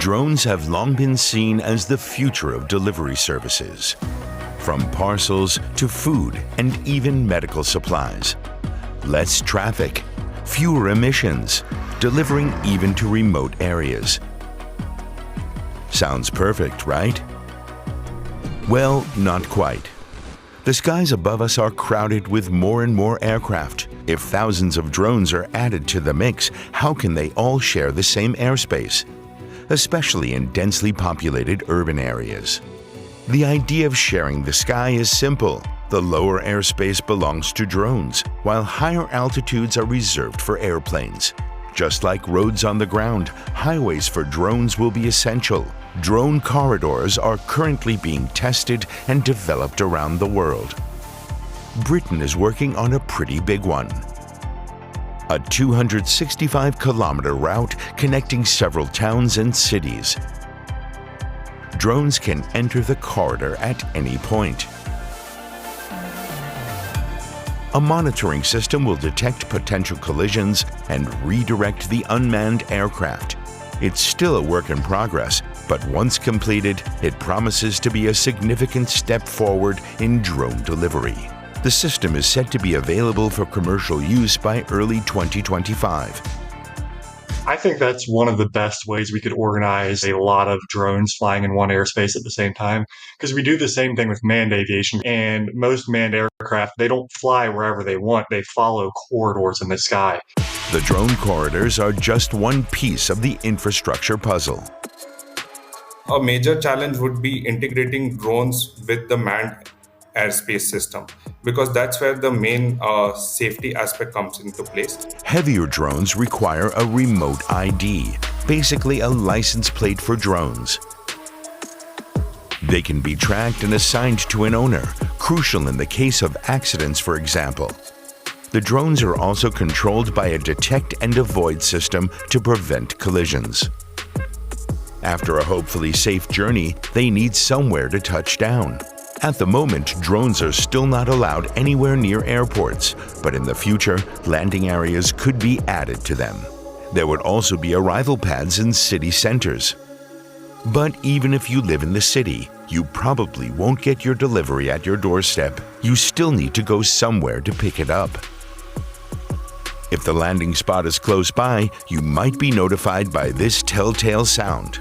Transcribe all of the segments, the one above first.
Drones have long been seen as the future of delivery services, from parcels to food and even medical supplies. Less traffic, fewer emissions, delivering even to remote areas. Sounds perfect, right? Well, not quite. The skies above us are crowded with more and more aircraft. If thousands of drones are added to the mix, how can they all share the same airspace? Especially in densely populated urban areas. The idea of sharing the sky is simple. The lower airspace belongs to drones, while higher altitudes are reserved for airplanes. Just like roads on the ground, highways for drones will be essential. Drone corridors are currently being tested and developed around the world. Britain is working on a pretty big one. A 265-kilometer route connecting several towns and cities. Drones can enter the corridor at any point. A monitoring system will detect potential collisions and redirect the unmanned aircraft. It's still a work in progress, but once completed, it promises to be a significant step forward in drone delivery. The system is set to be available for commercial use by early 2025. I think that's one of the best ways we could organize a lot of drones flying in one airspace at the same time, because we do the same thing with manned aviation, and most manned aircraft, they don't fly wherever they want, they follow corridors in the sky. The drone corridors are just one piece of the infrastructure puzzle. A major challenge would be integrating drones with the manned airspace system, because that's where the main safety aspect comes into place. Heavier drones require a remote ID, basically a license plate for drones. They can be tracked and assigned to an owner, crucial in the case of accidents, for example. The drones are also controlled by a detect and avoid system to prevent collisions. After a hopefully safe journey, they need somewhere to touch down. At the moment, drones are still not allowed anywhere near airports, but in the future, landing areas could be added to them. There would also be arrival pads in city centers. But even if you live in the city, you probably won't get your delivery at your doorstep. You still need to go somewhere to pick it up. If the landing spot is close by, you might be notified by this telltale sound.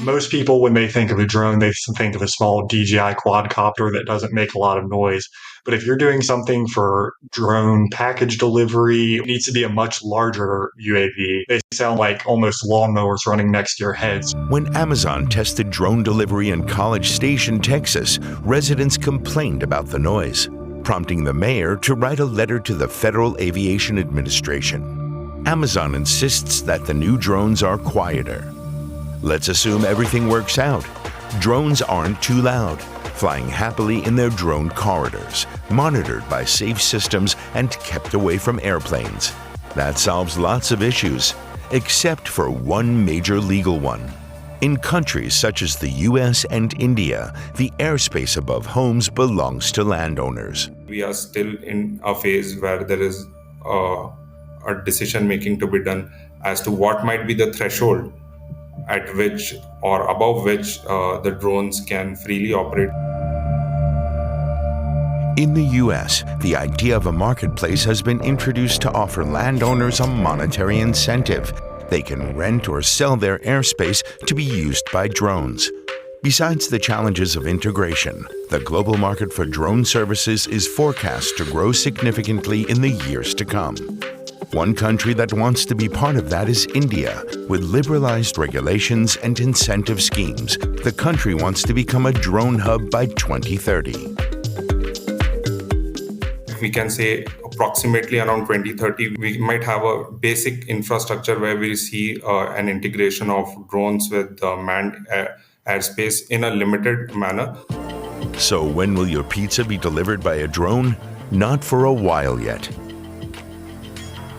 Most people, when they think of a drone, they think of a small DJI quadcopter that doesn't make a lot of noise. But if you're doing something for drone package delivery, it needs to be a much larger UAV. They sound like almost lawnmowers running next to your heads. When Amazon tested drone delivery in College Station, Texas, residents complained about the noise, prompting the mayor to write a letter to the Federal Aviation Administration. Amazon insists that the new drones are quieter. Let's assume everything works out. Drones aren't too loud, flying happily in their drone corridors, monitored by safe systems and kept away from airplanes. That solves lots of issues, except for one major legal one. In countries such as the US and India, the airspace above homes belongs to landowners. We are still in a phase where there is a decision making to be done as to what might be the threshold at which or above which the drones can freely operate. In the US, the idea of a marketplace has been introduced to offer landowners a monetary incentive. They can rent or sell their airspace to be used by drones. Besides the challenges of integration, the global market for drone services is forecast to grow significantly in the years to come. One country that wants to be part of that is India. With liberalized regulations and incentive schemes, the country wants to become a drone hub by 2030. We can say approximately around 2030, we might have a basic infrastructure where we see an integration of drones with manned airspace in a limited manner. So when will your pizza be delivered by a drone? Not for a while yet.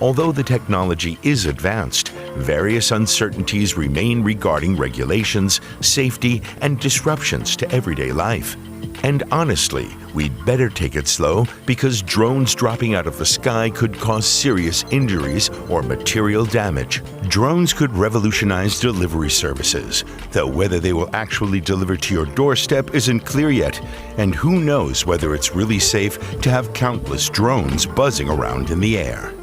Although the technology is advanced, various uncertainties remain regarding regulations, safety, and disruptions to everyday life. And honestly, we'd better take it slow because drones dropping out of the sky could cause serious injuries or material damage. Drones could revolutionize delivery services, though whether they will actually deliver to your doorstep isn't clear yet, and who knows whether it's really safe to have countless drones buzzing around in the air.